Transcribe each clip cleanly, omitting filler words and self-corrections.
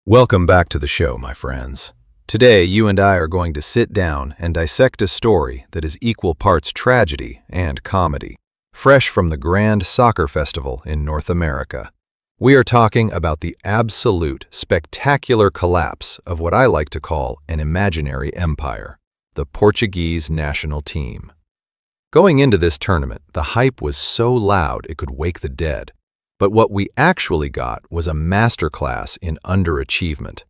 Welcome back to the show, my friends. Today, you and I are going to sit down and dissect a story that is equal parts tragedy and comedy, fresh from the grand soccer festival in North America. We are talking about the absolute spectacular collapse of what I like to call an imaginary empire, the Portuguese national team. Going into this tournament, the hype was so loud it could wake the dead. But what we actually got was a masterclass in underachievement.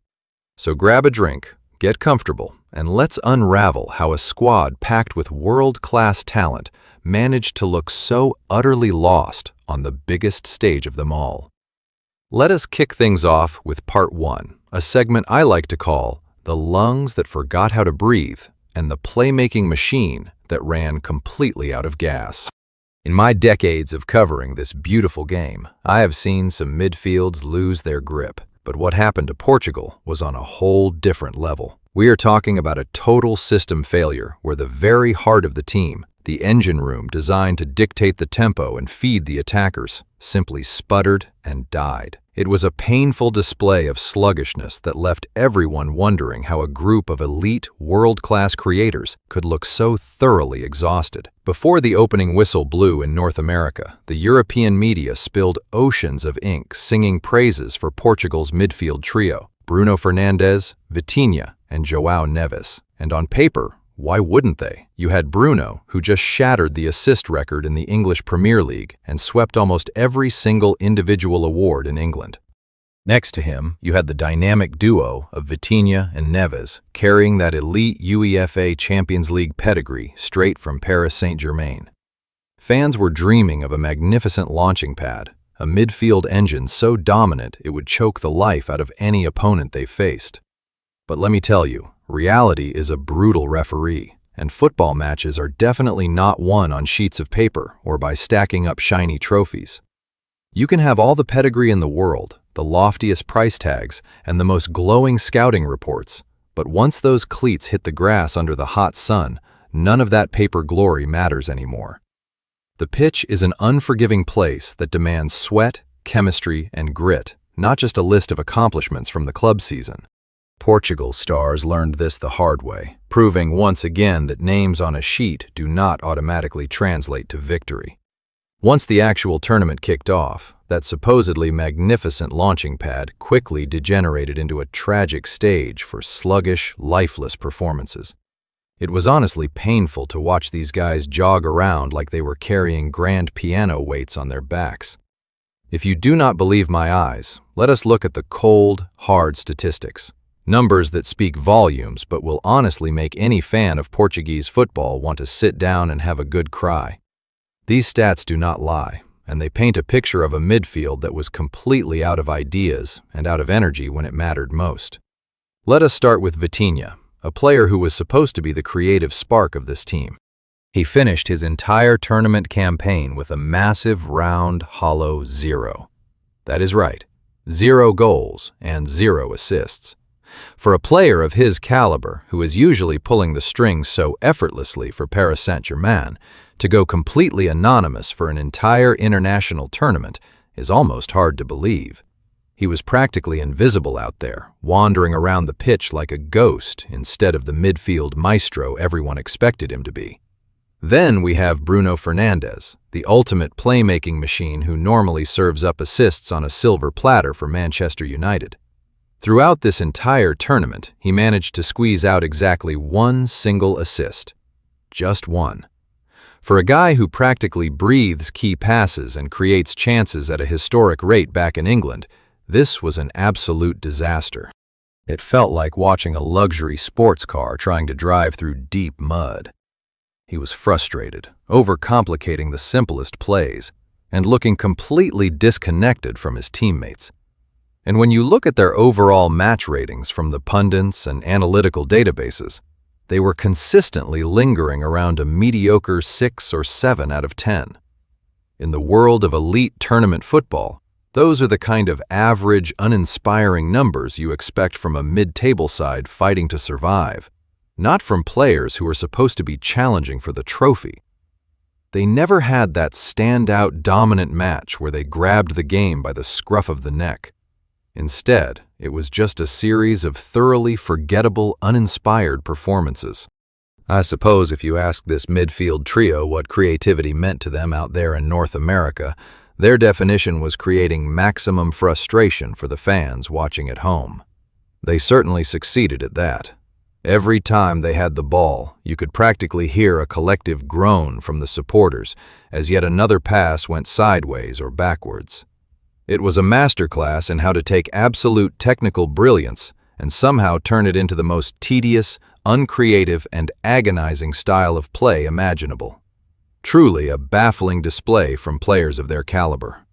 So grab a drink, get comfortable, and let's unravel how a squad packed with world-class talent managed to look so utterly lost on the biggest stage of them all. Let us kick things off with part 1, a segment I like to call the lungs that forgot how to breathe and the playmaking machine that ran completely out of gas. In my decades of covering this beautiful game, I have seen some midfields lose their grip, but what happened to Portugal was on a whole different level. We are talking about a total system failure where the very heart of the team, the engine room designed to dictate the tempo and feed the attackers, simply sputtered and died. It was a painful display of sluggishness that left everyone wondering how a group of elite, world-class creators could look so thoroughly exhausted. Before the opening whistle blew in North America, the European media spilled oceans of ink singing praises for Portugal's midfield trio, Bruno Fernandes, Vitinha, and Joao Neves. And on paper, why wouldn't they? You had Bruno, who just shattered the assist record in the English Premier League and swept almost every single individual award in England. Next to him, you had the dynamic duo of Vitinha and Neves, carrying that elite UEFA Champions League pedigree straight from Paris Saint-Germain. Fans were dreaming of a magnificent launching pad, a midfield engine so dominant it would choke the life out of any opponent they faced. But let me tell you, reality is a brutal referee, and football matches are definitely not won on sheets of paper or by stacking up shiny trophies. You can have all the pedigree in the world, the loftiest price tags, and the most glowing scouting reports, but once those cleats hit the grass under the hot sun, none of that paper glory matters anymore. The pitch is an unforgiving place that demands sweat, chemistry, and grit, not just a list of accomplishments from the club season. Portugal's stars learned this the hard way, proving once again that names on a sheet do not automatically translate to victory. Once the actual tournament kicked off, that supposedly magnificent launching pad quickly degenerated into a tragic stage for sluggish, lifeless performances. It was honestly painful to watch these guys jog around like they were carrying grand piano weights on their backs. If you do not believe my eyes, let us look at the cold, hard statistics. Numbers that speak volumes but will honestly make any fan of Portuguese football want to sit down and have a good cry. These stats do not lie, and they paint a picture of a midfield that was completely out of ideas and out of energy when it mattered most. Let us start with Vitinha, a player who was supposed to be the creative spark of this team. He finished his entire tournament campaign with a massive round, hollow 0. That is right, 0 goals and 0 assists. For a player of his caliber, who is usually pulling the strings so effortlessly for Paris Saint-Germain, to go completely anonymous for an entire international tournament is almost hard to believe. He was practically invisible out there, wandering around the pitch like a ghost instead of the midfield maestro everyone expected him to be. Then we have Bruno Fernandes, the ultimate playmaking machine who normally serves up assists on a silver platter for Manchester United. Throughout this entire tournament, he managed to squeeze out exactly one single assist. Just one. For a guy who practically breathes key passes and creates chances at a historic rate back in England, this was an absolute disaster. It felt like watching a luxury sports car trying to drive through deep mud. He was frustrated, overcomplicating the simplest plays, and looking completely disconnected from his teammates. And when you look at their overall match ratings from the pundits and analytical databases, they were consistently lingering around a mediocre 6 or 7 out of 10. In the world of elite tournament football, those are the kind of average, uninspiring numbers you expect from a mid-table side fighting to survive, not from players who are supposed to be challenging for the trophy. They never had that standout dominant match where they grabbed the game by the scruff of the neck. Instead, it was just a series of thoroughly forgettable, uninspired performances. I suppose if you ask this midfield trio what creativity meant to them out there in North America, their definition was creating maximum frustration for the fans watching at home. They certainly succeeded at that. Every time they had the ball, you could practically hear a collective groan from the supporters as yet another pass went sideways or backwards. It was a masterclass in how to take absolute technical brilliance and somehow turn it into the most tedious, uncreative, and agonizing style of play imaginable. Truly a baffling display from players of their caliber.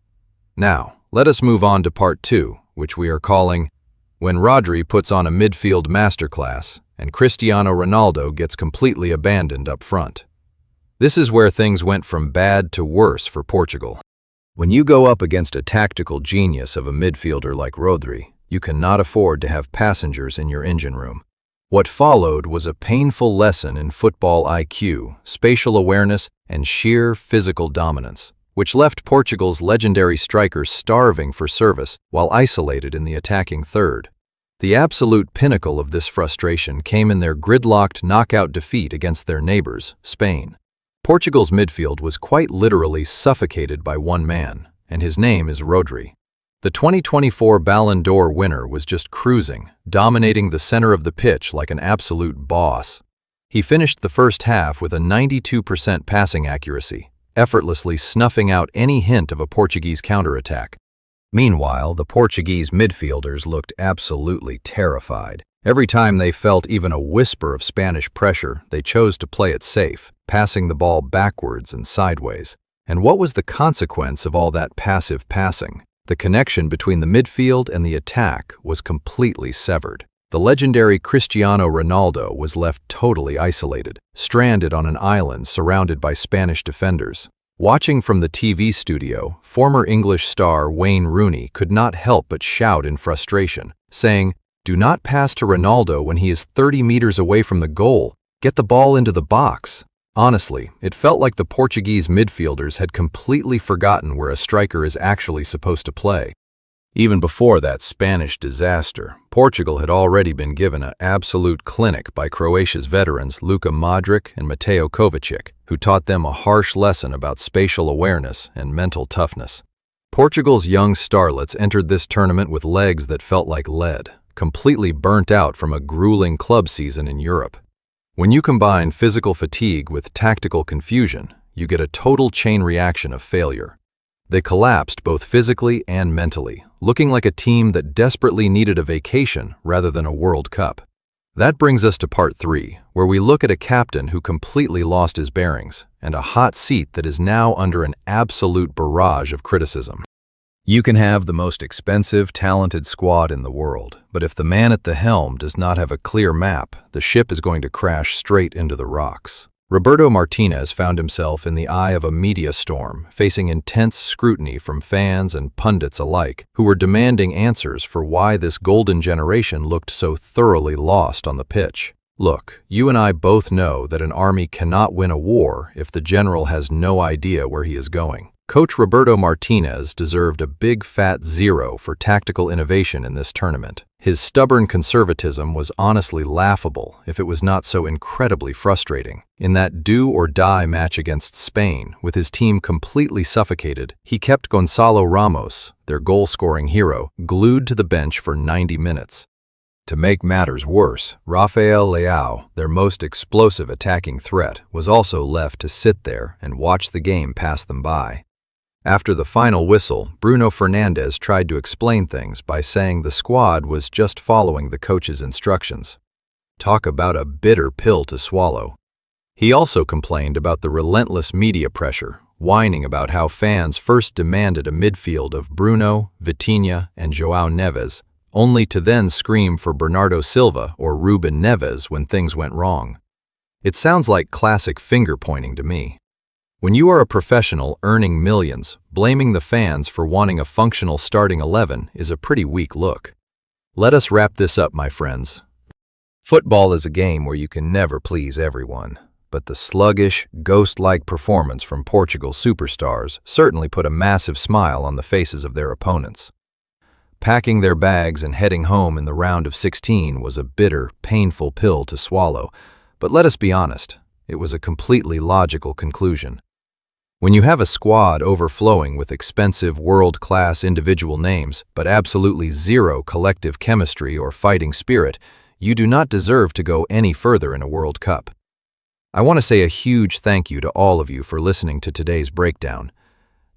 Now, let us move on to part 2, which we are calling When Rodri Puts on a Midfield Masterclass and Cristiano Ronaldo Gets Completely Abandoned Up Front. This is where things went from bad to worse for Portugal. When you go up against a tactical genius of a midfielder like Rodri, you cannot afford to have passengers in your engine room. What followed was a painful lesson in football IQ, spatial awareness, and sheer physical dominance, which left Portugal's legendary strikers starving for service while isolated in the attacking third. The absolute pinnacle of this frustration came in their gridlocked knockout defeat against their neighbors, Spain. Portugal's midfield was quite literally suffocated by one man, and his name is Rodri. The 2024 Ballon d'Or winner was just cruising, dominating the center of the pitch like an absolute boss. He finished the first half with a 92% passing accuracy, effortlessly snuffing out any hint of a Portuguese counterattack. Meanwhile, the Portuguese midfielders looked absolutely terrified. Every time they felt even a whisper of Spanish pressure, they chose to play it safe, passing the ball backwards and sideways. And what was the consequence of all that passive passing? The connection between the midfield and the attack was completely severed. The legendary Cristiano Ronaldo was left totally isolated, stranded on an island surrounded by Spanish defenders. Watching from the TV studio, former English star Wayne Rooney could not help but shout in frustration, saying, "Do not pass to Ronaldo when he is 30 meters away from the goal. Get the ball into the box." Honestly, it felt like the Portuguese midfielders had completely forgotten where a striker is actually supposed to play. Even before that Spanish disaster, Portugal had already been given an absolute clinic by Croatia's veterans Luka Modric and Mateo Kovacic, who taught them a harsh lesson about spatial awareness and mental toughness. Portugal's young starlets entered this tournament with legs that felt like lead, completely burnt out from a grueling club season in Europe. When you combine physical fatigue with tactical confusion, you get a total chain reaction of failure. They collapsed both physically and mentally, looking like a team that desperately needed a vacation rather than a World Cup. That brings us to part 3, where we look at a captain who completely lost his bearings and a hot seat that is now under an absolute barrage of criticism. You can have the most expensive, talented squad in the world, but if the man at the helm does not have a clear map, the ship is going to crash straight into the rocks. Roberto Martinez found himself in the eye of a media storm, facing intense scrutiny from fans and pundits alike, who were demanding answers for why this golden generation looked so thoroughly lost on the pitch. Look, you and I both know that an army cannot win a war if the general has no idea where he is going. Coach Roberto Martinez deserved a big fat 0 for tactical innovation in this tournament. His stubborn conservatism was honestly laughable if it was not so incredibly frustrating. In that do-or-die match against Spain, with his team completely suffocated, he kept Gonzalo Ramos, their goal-scoring hero, glued to the bench for 90 minutes. To make matters worse, Rafael Leao, their most explosive attacking threat, was also left to sit there and watch the game pass them by. After the final whistle, Bruno Fernandes tried to explain things by saying the squad was just following the coach's instructions. Talk about a bitter pill to swallow. He also complained about the relentless media pressure, whining about how fans first demanded a midfield of Bruno, Vitinha, and Joao Neves, only to then scream for Bernardo Silva or Ruben Neves when things went wrong. It sounds like classic finger-pointing to me. When you are a professional earning millions, blaming the fans for wanting a functional starting 11 is a pretty weak look. Let us wrap this up, my friends. Football is a game where you can never please everyone, but the sluggish, ghost-like performance from Portugal's superstars certainly put a massive smile on the faces of their opponents. Packing their bags and heading home in the round of 16 was a bitter, painful pill to swallow, but let us be honest, it was a completely logical conclusion. When you have a squad overflowing with expensive world-class individual names, but absolutely zero collective chemistry or fighting spirit, you do not deserve to go any further in a World Cup. I want to say a huge thank you to all of you for listening to today's breakdown.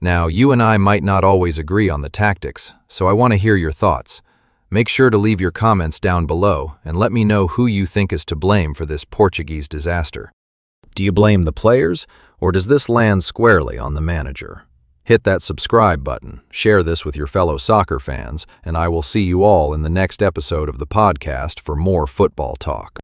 Now, you and I might not always agree on the tactics, so I want to hear your thoughts. Make sure to leave your comments down below and let me know who you think is to blame for this Portuguese disaster. Do you blame the players, or does this land squarely on the manager? Hit that subscribe button, share this with your fellow soccer fans, and I will see you all in the next episode of the podcast for more football talk.